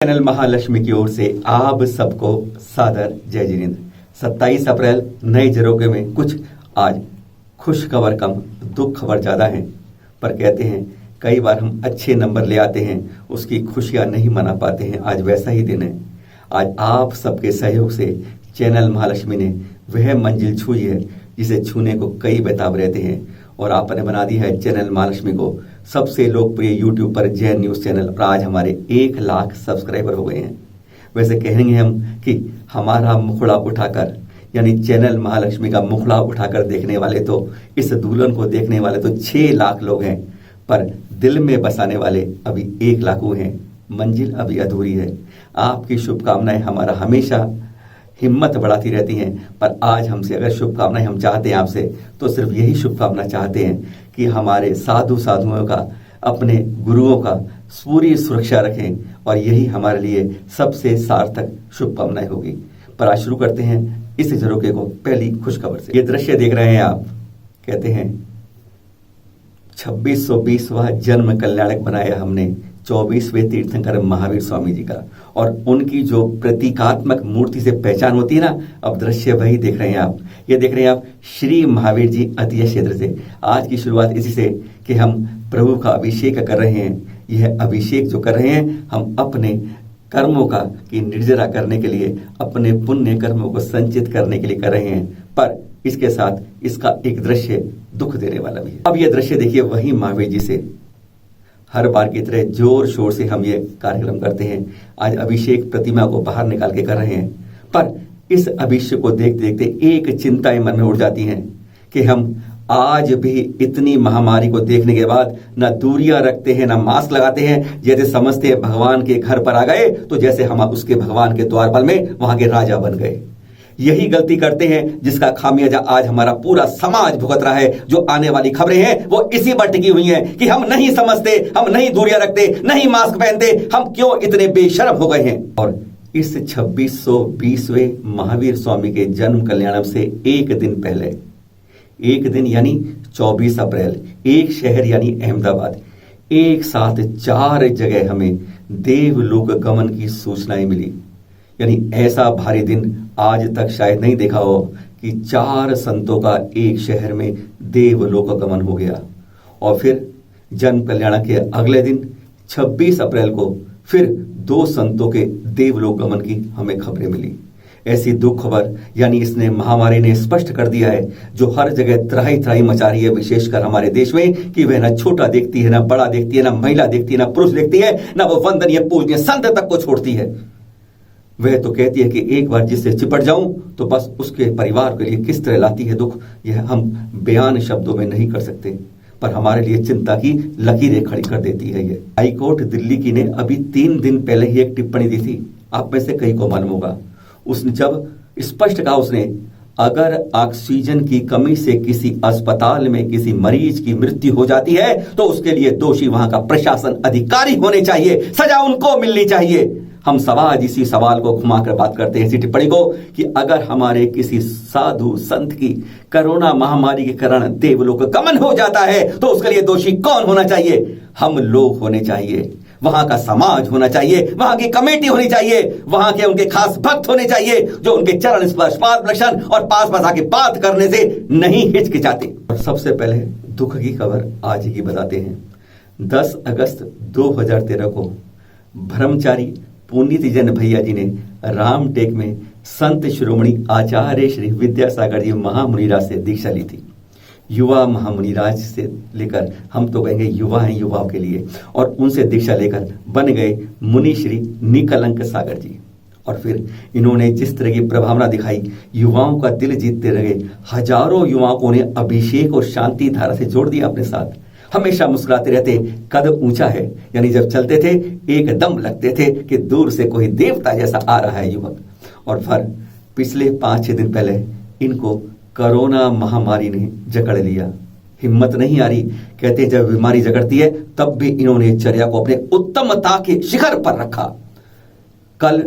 Channel Mahalakshmi की ओर से आप सबको सादर जय जिनेंद्र। 27 अप्रैल नए झरोखे में कुछ आज खुश खबर कम दुख खबर ज़्यादा है। पर कहते हैं कई बार हम अच्छे नंबर ले आते हैं, उसकी खुशियां नहीं मना पाते हैं। आज वैसा ही दिन है। आज आप सबके सहयोग से चैनल महालक्ष्मी ने वह मंजिल छुई है जिसे छूने को कई बेताब रहते हैं, और आपने बना दी है चैनल महालक्ष्मी को सबसे लोकप्रिय यूट्यूब पर जैन न्यूज़ चैनल। और आज हमारे 1 लाख सब्सक्राइबर हो गए हैं। वैसे कहेंगे हम कि हमारा मुखड़ा उठाकर, यानी चैनल महालक्ष्मी का मुखड़ा उठाकर देखने वाले तो, इस दुल्हन को देखने वाले तो 6 लाख लोग हैं, पर दिल में बसाने वाले अभी 1 लाख हुए हैं। मंजिल अभी अधूरी है। आपकी शुभकामनाएं हमारा हमेशा हिम्मत बढ़ाती रहती हैं, पर आज हमसे अगर शुभकामनाएं हम चाहते हैं आपसे, तो सिर्फ यही शुभकामना चाहते हैं कि हमारे साधुओं का, अपने गुरुओं का पूरी सुरक्षा रखें, और यही हमारे लिए सबसे सार्थक शुभकामनाएं होगी। पर आज शुरू करते हैं इस झरोखे को पहली खुशखबर से। ये दृश्य देख रहे हैं आप, कहते हैं 2620वां जन्म कल्याणक बनाया हमने 24वें तीर्थंकर महावीर स्वामी जी का, और उनकी जो प्रतीकात्मक मूर्ति से पहचान होती है ना, अब दृश्य वही देख रहे हैं आप। ये देख रहे हैं आप श्री महावीर जी अतिय क्षेत्र से। आज की शुरुआत इसी से कि हम प्रभु का अभिषेक कर रहे हैं। यह अभिषेक जो कर रहे हैं हम अपने कर्मों का की निर्जरा करने के लिए, अपने पुण्य कर्मों को संचित करने के लिए कर रहे हैं। पर इसके साथ इसका एक दृश्य दुख देने वाला भी है। अब यह दृश्य देखिए वही महावीर जी से। हर बार की तरह जोर शोर से हम ये कार्यक्रम करते हैं। आज अभिषेक प्रतिमा को बाहर निकाल के कर रहे हैं, पर इस अभिषेक को देखते देखते एक चिंताएं मन में उठ जाती हैं कि हम आज भी इतनी महामारी को देखने के बाद न दूरियां रखते हैं, न मास्क लगाते हैं, जैसे समझते हैं भगवान के घर पर आ गए तो जैसे हम उसके भगवान के द्वारपाल में वहां के राजा बन गए। यही गलती करते हैं जिसका खामियाजा आज हमारा पूरा समाज भुगत रहा है। जो आने वाली खबरें हैं वो इसी पर टिकी हुई हैं कि हम नहीं समझते, हम नहीं दूरियां रखते, नहीं मास्क पहनते, हम क्यों इतने बेशर्म हो गए हैं। और इस 2620वें महावीर स्वामी के जन्म कल्याणम से एक दिन पहले, एक दिन यानी 24 अप्रैल, एक शहर यानी अहमदाबाद, एक साथ 4 जगह हमें देवलोक गमन की सूचनाएं मिली। यानी ऐसा भारी दिन आज तक शायद नहीं देखा हो कि 4 संतों का एक शहर में देवलोक गमन हो गया। और फिर जन्म कल्याण के अगले दिन 26 अप्रैल को फिर 2 संतों के देवलोक गमन की हमें खबरें मिली। ऐसी दुख खबर, यानी इसने महामारी ने स्पष्ट कर दिया है, जो हर जगह त्राही त्राही मचा रही है, विशेषकर हमारे देश में, कि वह न छोटा देखती है, न बड़ा देखती है, न महिला देखती है, न पुरुष देखती है, न वो वंदनीय पूजनीय संत तक को छोड़ती है। वह तो कहती है कि एक बार जिससे चिपट जाऊं तो बस उसके परिवार के लिए किस तरह लाती है दुख, यह हम बयान शब्दों में नहीं कर सकते। पर हमारे लिए चिंता की लकीरें खड़ी कर देती है। ये हाईकोर्ट दिल्ली की ने अभी 3 दिन पहले ही एक टिप्पणी दी थी, आप में से कई को मालूम होगा। उसने जब स्पष्ट कहा, उसने अगर ऑक्सीजन की कमी से किसी अस्पताल में किसी मरीज की मृत्यु हो जाती है तो उसके लिए दोषी वहां का प्रशासन अधिकारी होने चाहिए, सजा उनको मिलनी चाहिए। हम समाज इसी सवाल को घुमाकर बात करते हैं, इसी टिप्पणी को, कि अगर हमारे किसी साधु संत की कोरोना महामारी के कारण देवलोक गमन हो जाता है तो उसके लिए दोषी कौन होना चाहिए? हम लोग होने चाहिए, वहां का समाज होना चाहिए, वहां की कमेटी होनी चाहिए, वहां के उनके खास भक्त होने चाहिए जो उनके चरण स्पर्श, पाद दर्शन और पास पास आके बात करने से नहीं हिचकिचाते। और सबसे पहले दुख की खबर आज ही बताते हैं। 10 अगस्त 2013 को ब्रह्मचारी पुनीत जन भैया जी ने रामटेक में संत शिरोमणि आचार्य श्री विद्यासागर जी महामुनिराज से दीक्षा ली थी। युवा महामुनिराज से लेकर, हम तो कहेंगे युवा हैं, युवाओं के लिए, और उनसे दीक्षा लेकर बन गए मुनि श्री निकलंक सागर जी। और फिर इन्होंने जिस तरह की प्रभावना दिखाई, युवाओं का दिल जीतते रहे। हजारों युवाओं को उन्हें अभिषेक और शांति धारा से जोड़ दिया अपने साथ। हमेशा मुस्कुराते रहते, कद ऊंचा है, यानी जब चलते थे एकदम लगते थे कि दूर से कोई देवता जैसा आ रहा है युवक। और फिर पिछले 5-6 दिन पहले इनको कोरोना महामारी ने जकड़ लिया। हिम्मत नहीं आ रही, कहते जब बीमारी जकड़ती है तब भी इन्होंने चर्या को अपने उत्तमता के शिखर पर रखा। कल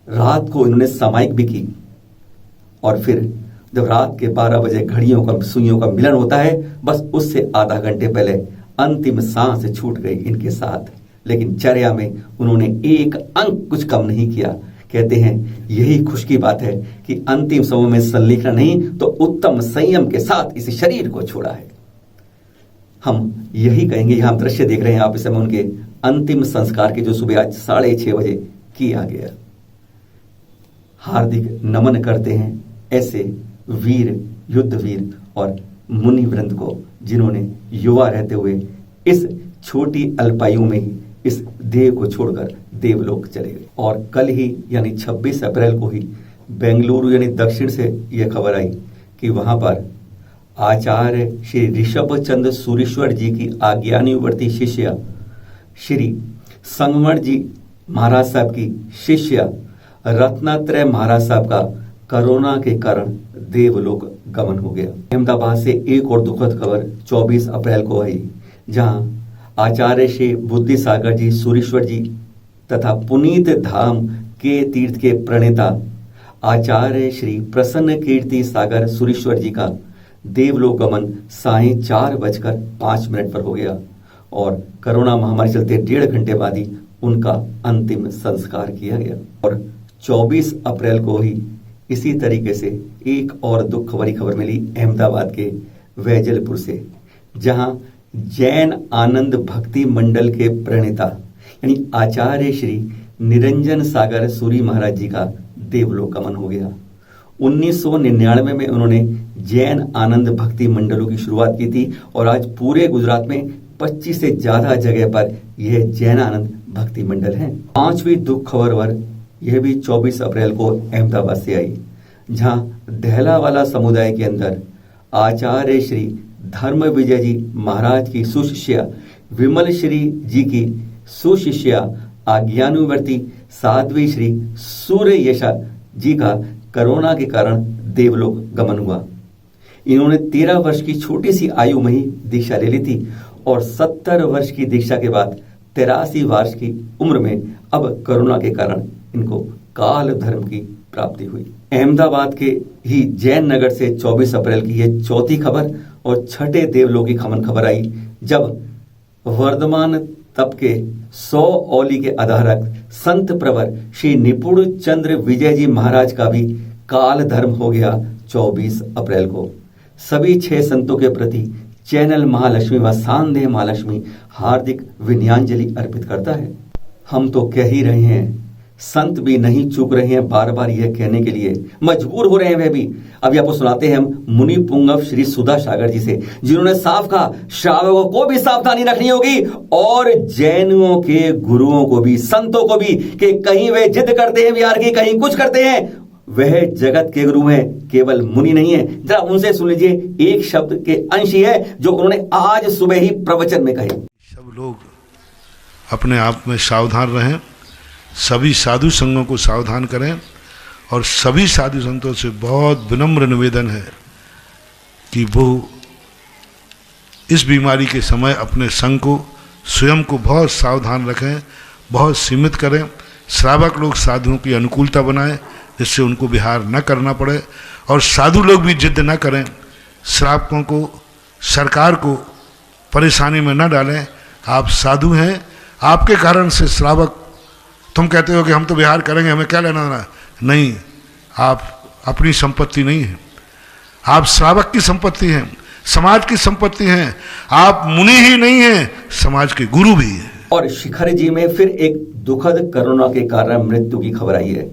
रात को इन्होंने सामायिक भी की, और फिर जब रात के 12 बजे घड़ियों का सुइयों का मिलन होता है, बस उससे आधा घंटे पहले अंतिम सांस छूट गई इनके साथ। लेकिन चर्या में उन्होंने एक अंक कुछ कम नहीं किया। कहते हैं यही खुश की बात है कि अंतिम समय में संलेखना नहीं तो उत्तम संयम के साथ इस शरीर को छोड़ा है। हम यही कहेंगे, यहां दृश्य देख रहे हैं आप इस समय उनके अंतिम संस्कार के, जो सुबह आज 6:30 बजे किया गया। हार्दिक नमन करते हैं ऐसे वीर, युद्धवीर और मुनि वृंद को, जिन्होंने युवा रहते हुए इस छोटी अल्पायु में ही इस देह को छोड़कर देवलोक चले गए। और कल ही यानी 26 अप्रैल को ही बेंगलुरु यानी दक्षिण से यह खबर आई कि वहां पर आचार्य श्री ऋषभ चंद्र सूरीश्वर जी की आज्ञानुवर्ती शिष्या श्री संगमण जी महाराज साहब की शिष्या रत्नात्रय महाराज साहब का कोरोना के कारण देवलोक गमन हो गया। अहमदाबाद से एक और दुखद खबर 24 अप्रैल को आई, जहां आचार्य श्री बुद्धि सागर जी सूरीश्वर जी तथा पुनीत धाम के तीर्थ के प्रणेता आचार्य श्री प्रसन्न कीर्ति सागर सूरीश्वर जी का देवलोक गमन 4:05 पर हो गया और कोरोना महामारी चलते 1.5 घंटे बाद ही उनका अंतिम संस्कार किया गया। और 24 अप्रैल को ही इसी तरीके से एक और दुख भरी खबर मिली अहमदाबाद के वैजलपुर से, जहां जैन आनंद भक्ति मंडल के प्रणेता यानी आचार्य श्री निरंजन सागर सूरी महाराज जी का देवलोक गमन हो गया। 1999 में उन्होंने जैन आनंद भक्ति मंडलों की शुरुआत की थी और आज पूरे गुजरात में 25 से ज्यादा जगह पर यह जैन आनंद भक्ति मंडल है। 5वीं दुख खबर यह भी 24 अप्रैल को अहमदाबाद से आई, जहां दहलावाला समुदाय के अंदर आचार्य श्री धर्म विजय जी महाराज की सुशिष्या विमल श्री जी की सुशिष्या आज्ञानुवर्ती साध्वी श्री सूर्य यशा जी का कोरोना के कारण देवलोक गमन हुआ। इन्होंने 13 वर्ष की छोटी सी आयु में ही दीक्षा ले ली थी और 70 वर्ष की दीक्षा के बाद 83 वर्ष की उम्र में अब कोरोना के कारण इनको काल धर्म की प्राप्ति हुई। अहमदाबाद के ही जैन नगर से 24 अप्रैल की यह चौथी खबर और छठे देवलोक की खमन खबर आई, जब वर्धमान तप के 100 औली के आधारक संत प्रवर श्री निपुण चंद्र विजय जी महाराज का भी काल धर्म हो गया 24 अप्रैल को। सभी 6 संतों के प्रति चैनल महालक्ष्मी व सांदेह महालक्ष्मी हार्दिक विनयाञ्जलि अर्पित करता है। हम तो कह ही रहे हैं, संत भी नहीं चूक रहे हैं, बार बार यह कहने के लिए मजबूर हो रहे हैं वह भी। अभी आपको सुनाते हैं हम मुनि पुंगव श्री सुधा सागर जी से, जिन्होंने साफ कहा श्रावकों को भी सावधानी रखनी होगी और जैनों के गुरुओं को भी, संतों को भी, कि कहीं वे जिद करते हैं बिहार की, कहीं कुछ करते हैं, वह जगत के गुरु हैं, केवल मुनि नहीं है। जरा उनसे सुन लीजिए, एक शब्द के अंश ही है जो उन्होंने आज सुबह ही प्रवचन में कहे। सब लोग अपने आप में सावधान रहें, सभी साधु संघों को सावधान करें और सभी साधु संतों से बहुत विनम्र निवेदन है कि वो इस बीमारी के समय अपने संघ को, स्वयं को बहुत सावधान रखें, बहुत सीमित करें। श्रावक लोग साधुओं की अनुकूलता बनाएं जिससे उनको विहार न करना पड़े और साधु लोग भी जिद न करें, श्रावकों को, सरकार को परेशानी में न डालें। आप साधु हैं, आपके कारण से श्रावक, तुम कहते हो कि हम तो विहार करेंगे, हमें क्या लेना देना, नहीं, आप अपनी संपत्ति नहीं है, आप श्रावक की संपत्ति हैं, समाज की संपत्ति हैं। आप मुनि ही नहीं हैं, समाज के गुरु भी हैं। और शिखर जी में फिर एक दुखद कोरोना के कारण मृत्यु की खबर आई है।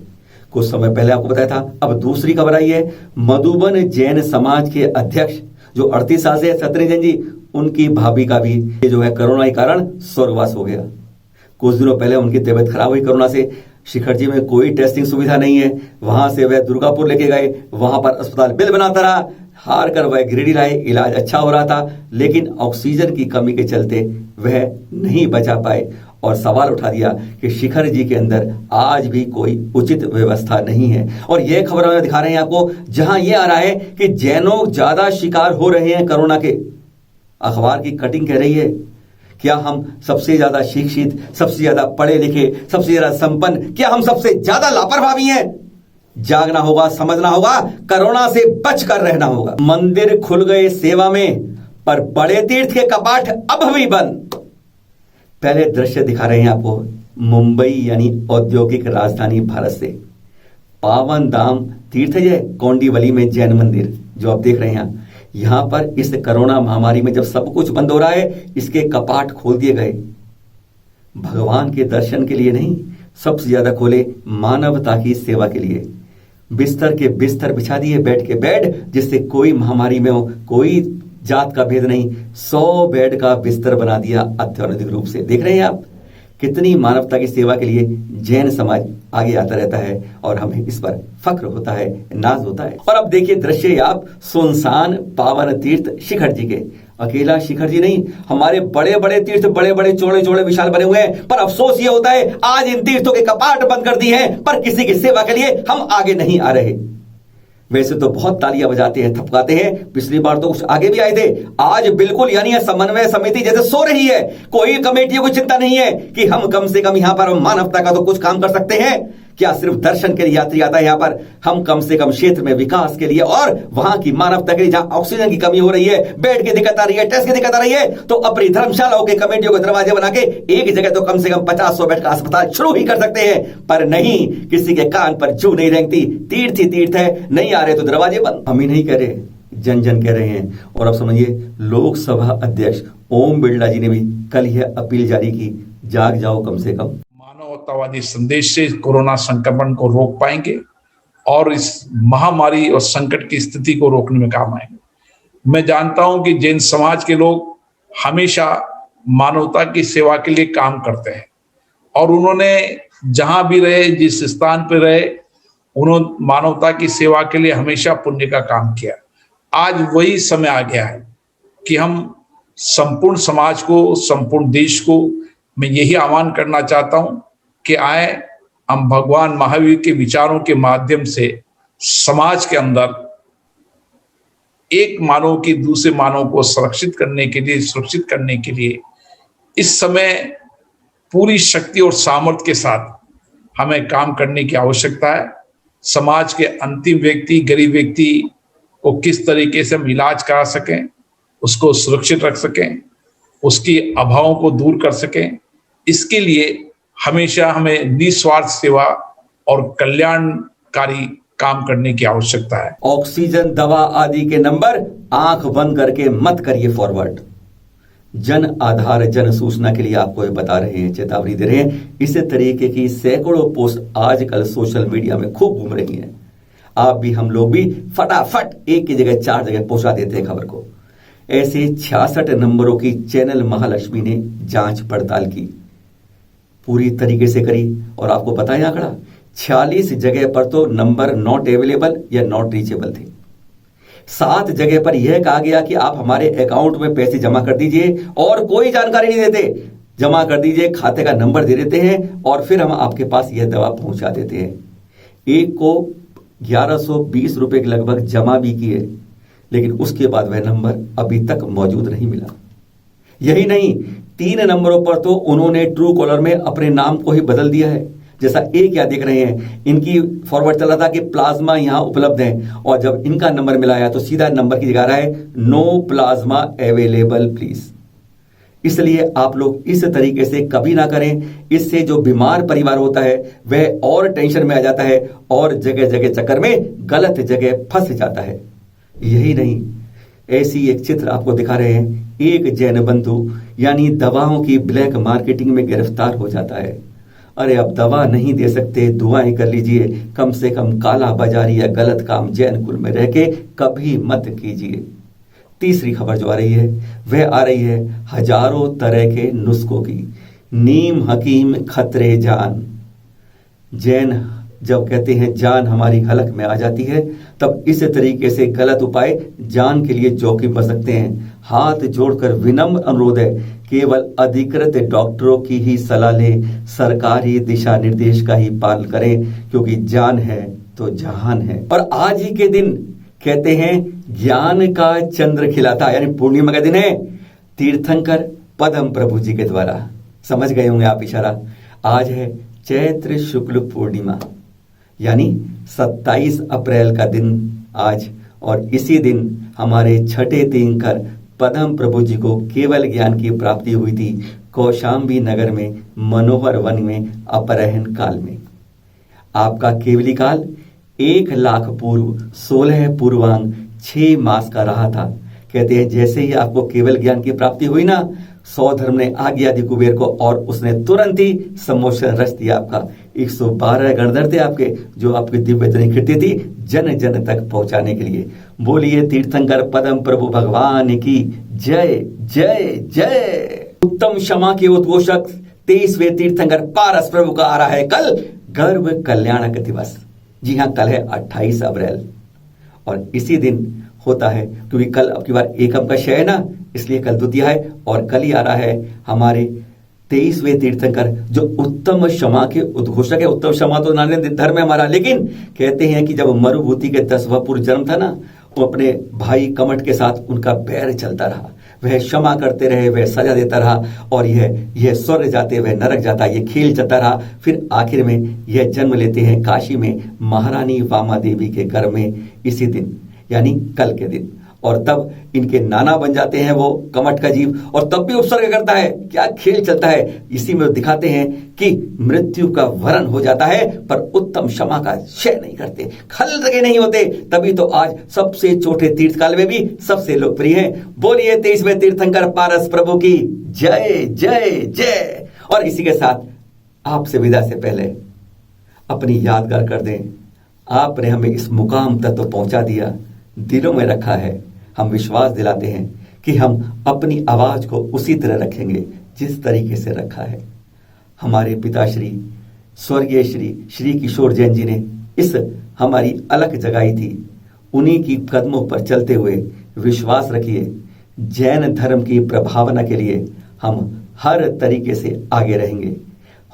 कुछ समय पहले आपको बताया था, अब दूसरी खबर आई है। मधुबन जैन समाज के अध्यक्ष जो 38 साल से सतरी जैन जी, उनकी भाभी का भी जो है कोरोना के कारण स्वर्गवास हो गया। कुछ दिनों पहले उनकी तबीयत खराब हुई कोरोना से। शिखर जी में कोई टेस्टिंग सुविधा नहीं है, वहां से वह दुर्गापुर लेके गए, वहां पर अस्पताल बिल बनाता रहा, हार कर वह गिरिडीह लाए, इलाज अच्छा हो रहा था, लेकिन ऑक्सीजन की कमी के चलते वह नहीं बचा पाए और सवाल उठा दिया कि शिखर जी के अंदर आज भी कोई उचित व्यवस्था नहीं है। और यह खबर हमें दिखा रहे हैं आपको, जहां यह आ रहा है कि जैनों ज्यादा शिकार हो रहे हैं कोरोना के। अखबार की कटिंग कह रही है, क्या हम सबसे ज्यादा शिक्षित, सबसे ज्यादा पढ़े लिखे, सबसे ज्यादा संपन्न, क्या हम सबसे ज्यादा लापरवाह भी हैं? जागना होगा, समझना होगा, कोरोना से बचकर रहना होगा। मंदिर खुल गए सेवा में, पर बड़े तीर्थ के कपाट अब भी बंद। पहले दृश्य दिखा रहे हैं आपको मुंबई यानी औद्योगिक राजधानी भारत से पावन धाम तीर्थ है कौंडीवली में जैन मंदिर जो आप देख रहे हैं। यहां पर इस कोरोना महामारी में जब सब कुछ बंद हो रहा है, इसके कपाट खोल दिए गए भगवान के दर्शन के लिए नहीं, सबसे ज्यादा खोले मानवता की सेवा के लिए। बिस्तर के बिस्तर बिछा दिए, बेड के बेड, जिससे कोई महामारी में हो कोई जात का भेद नहीं, 100 बेड का बिस्तर बना दिया अत्याधुनिक रूप से। देख रहे हैं आप कितनी मानवता की सेवा के लिए जैन समाज आगे आता रहता है और हमें इस पर फक्र होता है, नाज होता है। और अब देखिए दृश्य आप सुनसान पावन तीर्थ शिखर जी के। अकेला शिखर जी नहीं, हमारे बड़े बड़े तीर्थ बड़े बड़े चौड़े चौड़े विशाल बने हुए हैं, पर अफसोस ये होता है आज इन तीर्थों के कपाट बंद कर दिए हैं, पर किसी की सेवा के लिए हम आगे नहीं आ रहे। वैसे तो बहुत तालियां बजाते हैं, थपकाते हैं, पिछली बार तो कुछ आगे भी आए थे, आज बिल्कुल यानी समन्वय समिति जैसे सो रही है। कोई कमेटियों को चिंता नहीं है कि हम कम से कम यहां पर मानवता का तो कुछ काम कर सकते हैं। क्या सिर्फ दर्शन के लिए यात्री आता है यहां पर? हम कम से कम क्षेत्र में विकास के लिए और वहां की मानवता के लिए जहां ऑक्सीजन की कमी हो रही है, बेड की दिक्कत आ रही है, टेस्ट की दिक्कत आ रही है, तो अपनी धर्मशालाओं के कमेटियों के दरवाजे बना के एक जगह तो कम से कम 50-100 बेड का अस्पताल शुरू ही कर सकते हैं। पर नहीं, किसी के कान पर जू नहीं रेंगती। तीर्थ ही तीर्थ है, नहीं आ रहे तो दरवाजे बंद। हम ही नहीं कह रहे, जन जन कह रहे हैं। और अब समझिए लोकसभा अध्यक्ष ओम बिरला जी ने भी कल यह अपील जारी की, जाग जाओ कम से कम। मानवतावादी संदेश से कोरोना संक्रमण को रोक पाएंगे और इस महामारी और संकट की स्थिति को रोकने में काम आएंगे। मैं जानता हूं कि जैन समाज के लोग हमेशा मानवता की सेवा के लिए काम करते हैं और उन्होंने जहां भी रहे, जिस स्थान पर रहे, उन्होंने मानवता की सेवा के लिए हमेशा पुण्य का काम किया। आज वही समय आ गया है कि हम संपूर्ण समाज को, संपूर्ण देश को मैं यही आह्वान करना चाहता हूं कि आए हम भगवान महावीर के विचारों के माध्यम से समाज के अंदर एक मानव की दूसरे मानव को सुरक्षित करने के लिए इस समय पूरी शक्ति और सामर्थ्य के साथ हमें काम करने की आवश्यकता है। समाज के अंतिम व्यक्ति, गरीब व्यक्ति को किस तरीके से हम इलाज करा सकें, उसको सुरक्षित रख सकें, उसकी अभावों को दूर कर सकें, इसके लिए हमेशा हमें निस्वार्थ सेवा और कल्याणकारी काम करने की आवश्यकता है। ऑक्सीजन, दवा आदि के नंबर आंख बंद करके मत करिए फॉरवर्ड। जन आधार जन सूचना के लिए आपको ये बता रहे हैं, चेतावनी दे रहे हैं। इस तरीके की सैकड़ों पोस्ट आजकल सोशल मीडिया में खूब घूम रही हैं। आप भी, हम लोग भी फटाफट एक की जगह 4 जगह पहुंचा देते हैं खबर को। ऐसे 66 नंबरों की चैनल महालक्ष्मी ने जांच पड़ताल की, पूरी तरीके से करी, और आपको पता है आंकड़ा 46 जगह पर तो नंबर नॉट अवेलेबल या नॉट रीचेबल थे। 7 जगह पर यह कहा गया कि आप हमारे अकाउंट में पैसे जमा कर दीजिए और कोई जानकारी नहीं देते, जमा कर दीजिए, खाते का नंबर दे देते हैं और फिर हम आपके पास यह दवा पहुंचा देते हैं। एक को 1120 रुपए के लगभग जमा भी किए, लेकिन उसके बाद वह नंबर अभी तक मौजूद नहीं मिला। यही नहीं, 3 नंबरों पर तो उन्होंने ट्रू कॉलर में अपने नाम को ही बदल दिया है। जैसा एक क्या देख रहे हैं, इनकी फॉरवर्ड चला था कि प्लाज्मा यहां उपलब्ध है, और जब इनका नंबर मिलाया तो सीधा नंबर की जगह रहा है नो प्लाज्मा अवेलेबल प्लीज। इसलिए आप लोग इस तरीके से कभी ना करें। इससे जो बीमार परिवार होता है वह और टेंशन में आ जाता है और जगह जगह चक्कर में गलत जगह फंस जाता है। यही नहीं, ऐसी एक चित्र आपको दिखा रहे हैं। एक जैन बंधु यानी दवाओं की ब्लैक मार्केटिंग में गिरफ्तार हो जाता है। अरे अब दवा नहीं दे सकते, दुआएं कर लीजिए, कम से कम काला बाजारी या गलत काम जैन कुल में रह के कभी मत कीजिए। तीसरी खबर जो आ रही है वह आ रही है हजारों तरह के नुस्खों की। नीम हकीम खतरे जान। जैन जब कहते हैं जान हमारी हलक में आ जाती है, तब इस तरीके से गलत उपाय जान के लिए जोखिम बन सकते हैं। हाथ जोड़कर विनम्र अनुरोध है, केवल अधिकृत डॉक्टरों की ही सलाह लें, सरकारी दिशा निर्देश का ही पालन करें, क्योंकि जान है तो जहान है। और आज ही के दिन कहते हैं ज्ञान का चंद्र खिलाता, यानी पूर्णिमा का दिन है। तीर्थंकर पद्म प्रभु जी के द्वारा, समझ गए होंगे आप इशारा। आज है चैत्र शुक्ल पूर्णिमा, यानी 27 अप्रैल का दिन आज, और इसी दिन हमारे छठे तीर्थंकर पद्म प्रभु जी को केवल ज्ञान की प्राप्ति हुई थी। कौशाम्बी नगर में मनोहर वन में अपराह्न काल में। आपका केवली काल 1,00,000 पूर्व 16 पूर्वांग 6 मास का रहा था। कहते हैं जैसे ही आपको केवल ज्ञान की प्राप्ति हुई ना, सौधर्म ने आज्ञा दी कुबेर को और उसने तुरंत ही सम्मोचन रच दिया आपका। 112 गणधर थे आपके, जो आपकी दिव्य ध्वनि कीर्ति थी जन जन तक पहुंचाने के लिए। बोलिए तीर्थंकर पदम प्रभु भगवान की जय जय जय। उत्तम क्षमा के उद्घोषक 23वें तीर्थंकर पारस प्रभु का आ रहा है कल गर्भ कल्याणक दिवस। जी हाँ, कल है 28 अप्रैल और इसी दिन होता है, क्योंकि कल अब की बार एकम का क्षय है ना, इसलिए कल द्वितीया है और कल ही आ रहा है हमारे 23वें तीर्थंकर जो उत्तम क्षमा के उद्घोषक है। उत्तम क्षमा तो नारायण धर्म है हमारा, लेकिन कहते हैं कि जब मरुभूति के 10वां पूर्व जन्म था ना, वो अपने भाई कमट के साथ उनका बैर चलता रहा, वह क्षमा करते रहे, वह सजा देता रहा और यह स्वर्ग जाते वह नरक जाता, यह खेल चलता रहा। फिर आखिर में यह जन्म लेते हैं काशी में महारानी वामा देवी के घर में इसी दिन, यानी कल के दिन। और तब इनके नाना बन जाते हैं वो कमट का जीव, और तब भी उपसर्ग करता है। क्या खेल चलता है, इसी में दिखाते हैं कि मृत्यु का वरण हो जाता है पर उत्तम क्षमा का क्षय नहीं करते, खल लगे नहीं होते। तभी तो आज सबसे छोटे तीर्थ काल में भी सबसे लोकप्रिय है। बोलिए 23वें तीर्थंकर पारस प्रभु की जय जय जय। और इसी के साथ आपसे विदा से पहले अपनी यादगार कर दें, आपने हमें इस मुकाम तक तो पहुंचा दिया, दिलों में रखा है। हम विश्वास दिलाते हैं कि हम अपनी आवाज को उसी तरह रखेंगे जिस तरीके से रखा है। हमारे पिताश्री स्वर्गीय श्री किशोर जैन जी ने इस हमारी अलख जगाई थी। उन्हीं की कदमों पर चलते हुए विश्वास रखिए, जैन धर्म की प्रभावना के लिए हम हर तरीके से आगे रहेंगे।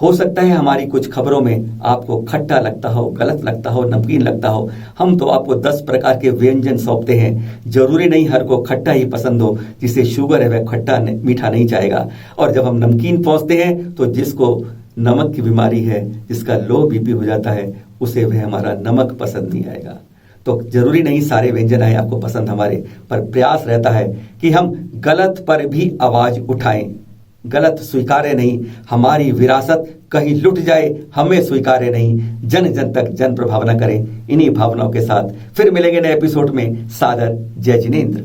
हो सकता है हमारी कुछ खबरों में आपको खट्टा लगता हो, गलत लगता हो, नमकीन लगता हो। हम तो आपको 10 प्रकार के व्यंजन सौंपते हैं। जरूरी नहीं हर को खट्टा ही पसंद हो, जिसे शुगर है वह खट्टा मीठा नहीं चाहेगा। और जब हम नमकीन पहुंचते हैं तो जिसको नमक की बीमारी है, जिसका लो बीपी हो जाता है, उसे वह हमारा नमक पसंद नहीं आएगा। तो जरूरी नहीं सारे व्यंजन आए आपको पसंद हमारे, पर प्रयास रहता है कि हम गलत पर भी आवाज उठाएं। गलत स्वीकार्य नहीं, हमारी विरासत कहीं लुट जाए हमें स्वीकार्य नहीं। जन जन तक जन प्रभावना करें। इन्हीं भावनाओं के साथ फिर मिलेंगे नए एपिसोड में। सादर जय जिनेंद्र।